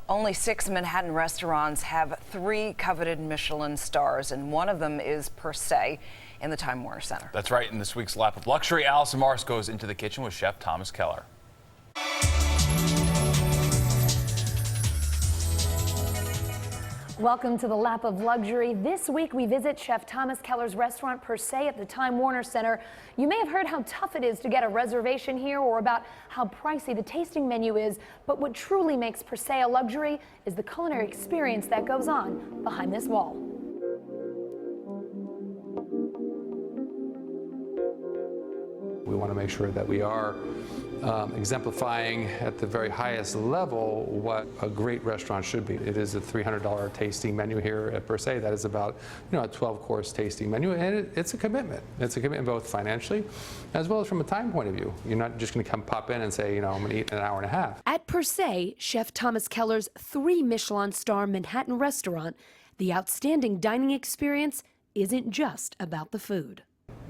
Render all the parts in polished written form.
Only 6 Manhattan restaurants have 3 coveted Michelin stars, and one of them is Per Se in the Time Warner Center. That's right. In this week's Lap of Luxury, Allison Morris goes into the kitchen with Chef Thomas Keller. Welcome to the Lap of Luxury. This week we visit Chef Thomas Keller's restaurant Per Se at the Time Warner Center. You may have heard how tough it is to get a reservation here or about how pricey the tasting menu is, but what truly makes Per Se a luxury is the culinary experience that goes on behind this wall. We want to make sure that we are exemplifying at the very highest level what a great restaurant should be. It is a $300 tasting menu here at Per Se. That is about, a 12-course tasting menu, and it's a commitment. It's a commitment both financially as well as from a time point of view. You're not just going to come pop in and say, I'm going to eat in an hour and a half. At Per Se, Chef Thomas Keller's 3 Michelin star Manhattan restaurant, the outstanding dining experience isn't just about the food.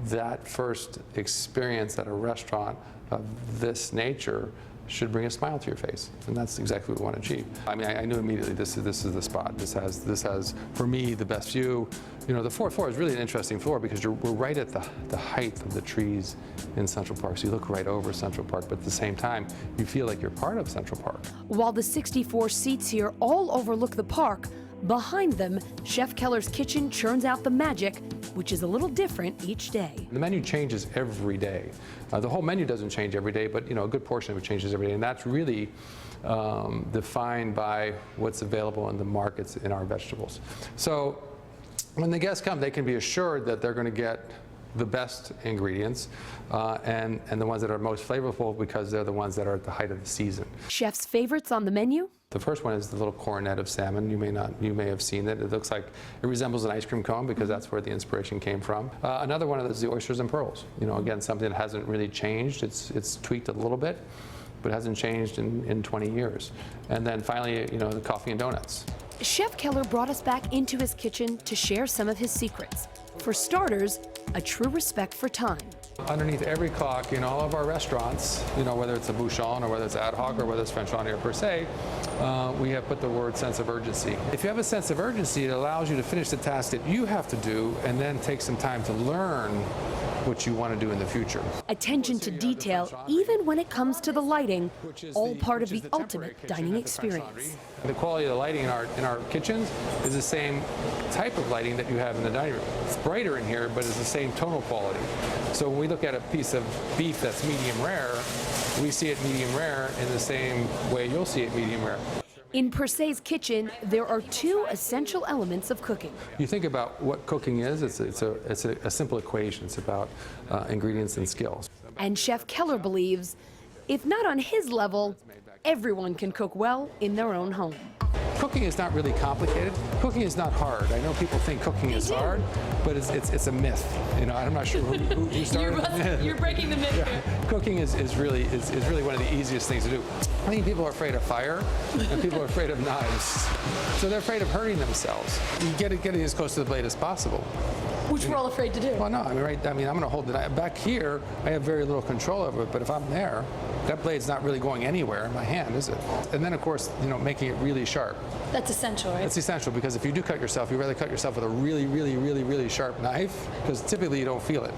That first experience at a restaurant of this nature should bring a smile to your face, and that's exactly what we want to achieve. I mean, I knew immediately this is the spot. This has for me the best view. The fourth floor is really an interesting floor because we're right at the height of the trees in Central Park, so you look right over Central Park, but at the same time you feel like you're part of Central Park. While the 64 seats here all overlook the park, behind them, Chef Keller's kitchen churns out the magic, which is a little different each day. The menu changes every day. The whole menu doesn't change every day, but a good portion of it changes every day, and that's really defined by what's available in the markets in our vegetables. So when the guests come, they can be assured that they're going to get the best ingredients and the ones that are most flavorful because they're the ones that are at the height of the season. Chef's favorites on the menu? The first one is the little coronet of salmon. You may have seen it. It looks like it resembles an ice cream cone because that's where the inspiration came from. Another one is the oysters and pearls. Again, something that hasn't really changed. It's tweaked a little bit, but hasn't changed in 20 years. And then finally, the coffee and donuts. Chef Keller brought us back into his kitchen to share some of his secrets. For starters, a true respect for time. Underneath every clock in all of our restaurants, whether it's a bouchon or whether it's ad hoc or whether it's French Laundry or Per Se, we have put the word sense of urgency. If you have a sense of urgency, it allows you to finish the task that you have to do and then take some time to learn what you want to do in the future. Attention to detail, even when it comes to the lighting, all part of the ultimate dining experience. The quality of the lighting in our kitchens is the same type of lighting that you have in the dining room. It's brighter in here, but it's the same tonal quality. So when we look at a piece of beef that's medium rare, we see it medium rare in the same way you'll see it medium rare. In Per Se's kitchen, there are 2 essential elements of cooking. You think about what cooking is, it's a simple equation. It's about ingredients and skills. And Chef Keller believes, if not on his level, everyone can cook well in their own home. Cooking is not really complicated. Cooking is not hard. I know people think cooking is hard, but it's a myth. I'm not sure who started. You're breaking the myth here. Cooking is really one of the easiest things to do. I think people are afraid of fire, and people are afraid of knives. So they're afraid of hurting themselves. You getting as close to the blade as possible. Which we're all afraid to do. Well, no, I'm going to hold the knife. Back here, I have very little control over it, but if I'm there, that blade's not really going anywhere in my hand, is it? And then, of course, making it really sharp. That's essential, right? It's essential because if you do cut yourself, you'd rather cut yourself with a really, really, really, really sharp knife because typically you don't feel it.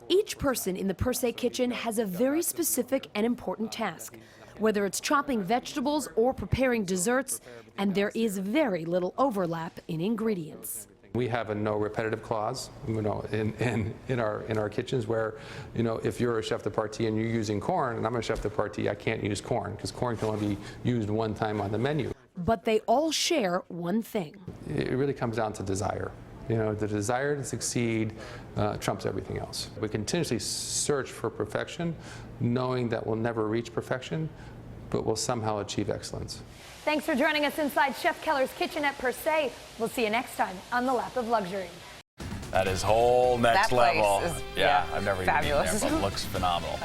Each person in the Per Se kitchen has a very specific and important task, whether it's chopping vegetables or preparing desserts, and there is very little overlap in ingredients. We have a no repetitive clause, in our kitchens where, if you're a chef de partie and you're using corn and I'm a chef de partie, I can't use corn because corn can only be used one time on the menu. But they all share one thing. It really comes down to desire. The desire to succeed trumps everything else. We continuously search for perfection, knowing that we'll never reach perfection, but we'll somehow achieve excellence. Thanks for joining us inside Chef Keller's kitchen at Per Se. We'll see you next time on the Lap of Luxury. That is whole next that place level. Is, yeah, I've never fabulous. even been there, but it looks phenomenal.